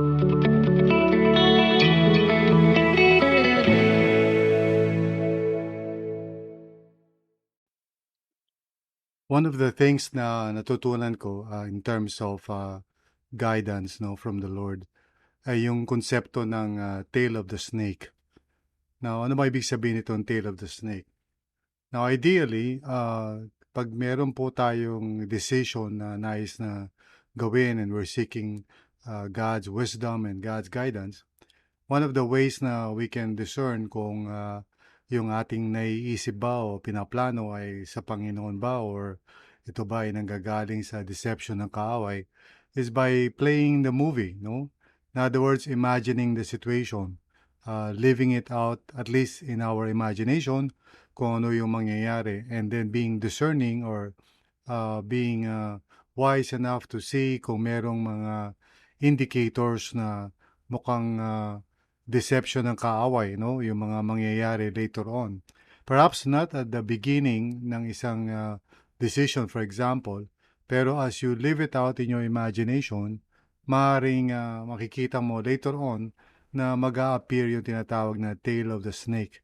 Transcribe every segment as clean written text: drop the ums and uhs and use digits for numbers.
One of the things na natutunan ko in terms of guidance no from the Lord ay yung konsepto ng tail of the snake. Now, ano ba ibig sabihin nitong tail of the snake? Now, ideally, pag meron po tayong decision na nais na gawin and we're seeking God's wisdom and God's guidance, one of the ways na we can discern kung yung ating naiisip ba o pinaplano ay sa Panginoon ba or ito ba ay nanggagaling sa deception ng kaaway is by playing the movie, no? In other words, imagining the situation, living it out at least in our imagination kung ano yung mangyayari and then being discerning or being wise enough to see kung merong mga indicators na mukhang deception ng kaaway, no? Yung mga mangyayari later on. Perhaps not at the beginning ng isang decision, for example, pero as you live it out in your imagination, maaaring makikita mo later on na mag-a-appear yung tinatawag na tail of the snake.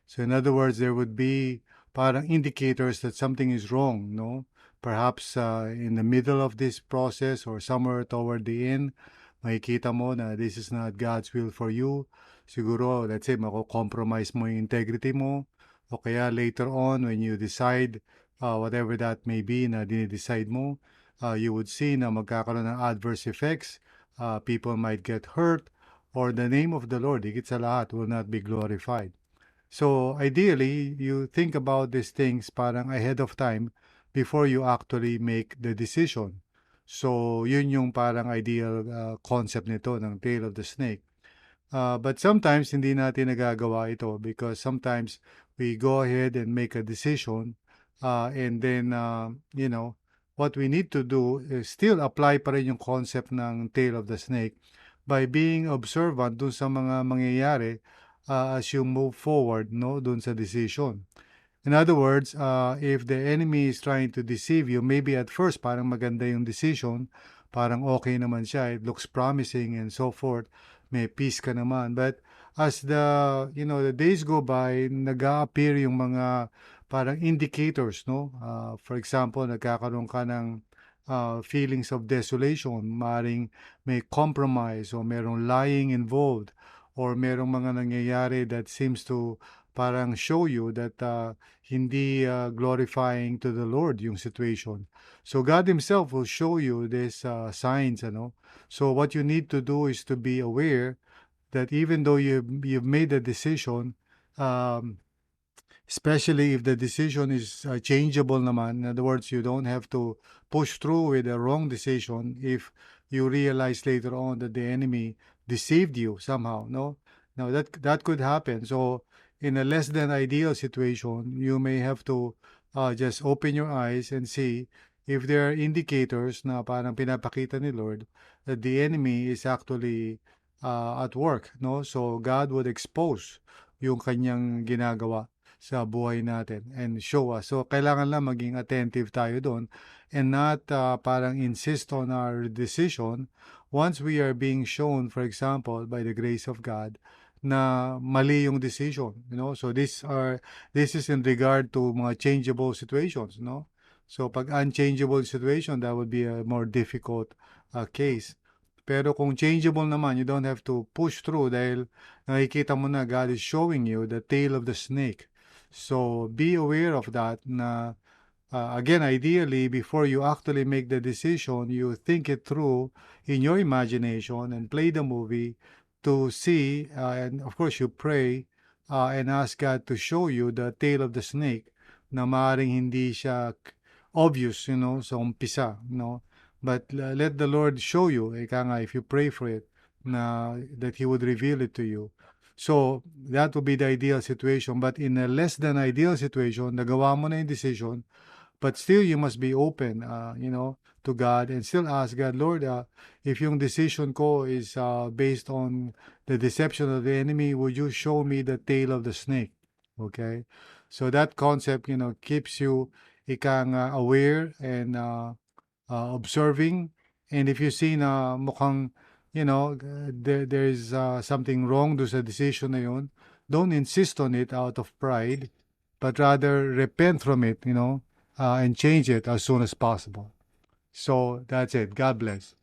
So in other words, there would be parang indicators that something is wrong, no? Perhaps in the middle of this process or somewhere toward the end, makikita mo na this is not God's will for you. Siguro, let's say, mako-compromise mo yung integrity mo. O kaya later on, when you decide, whatever that may be na dinidecide mo, you would see na magkakaroon ng adverse effects. People might get hurt or the name of the Lord, higit sa lahat, will not be glorified. So ideally, you think about these things parang ahead of time before you actually make the decision. So yun yung parang ideal concept nito ng tail of the snake. But sometimes hindi natin nagagawa ito because sometimes we go ahead and make a decision and then, what we need to do is still apply pa rin yung concept ng tail of the snake by being observant dun sa mga mangyayari as you move forward, no, dun sa decision. In other words, if the enemy is trying to deceive you, maybe at first parang maganda yung decision, parang okay naman siya, it looks promising and so forth, may peace ka naman. But as the days go by, nag-a-appear yung mga parang indicators, no? For example, nagkakaroon ka ng feelings of desolation, maring may compromise o merong lying involved or merong mga nangyayari that seems to parang show you that hindi glorifying to the Lord yung situation. So God Himself will show you these signs, ano. So what you need to do is to be aware that even though you've made a decision, um, especially if the decision is changeable naman. In other words, you don't have to push through with a wrong decision if you realize later on that the enemy deceived you somehow, no? Now that could happen. So in a less than ideal situation, you may have to just open your eyes and see if there are indicators na parang pinapakita ni Lord that the enemy is actually at work, no? So God would expose yung kanyang ginagawa sa buhay natin and show us. So, kailangan lang maging attentive tayo doon and not parang insist on our decision once we are being shown, for example, by the grace of God, na mali yung decision, So, this is in regard to mga changeable situations, So, pag unchangeable situation, that would be a more difficult case. Pero kung changeable naman, you don't have to push through dahil nakikita mo na God is showing you the tail of the snake. So be aware of that na again, ideally, before you actually make the decision, you think it through in your imagination and play the movie to see, and of course, you pray and ask God to show you the tail of the snake na maaaring hindi siya obvious, sa umpisa, But let the Lord show you, ika nga, if you pray for it, that He would reveal it to you. So, that would be the ideal situation. But in a less than ideal situation, nagawa mo na yung decision, but still you must be open, to God and still ask God, Lord, if yung decision ko is based on the deception of the enemy, would you show me the tail of the snake? Okay? So that concept, keeps you aware and observing. And if you see na mukhang there's something wrong do sa decision na yun, don't insist on it out of pride, but rather repent from it, and change it as soon as possible. So that's it. God bless.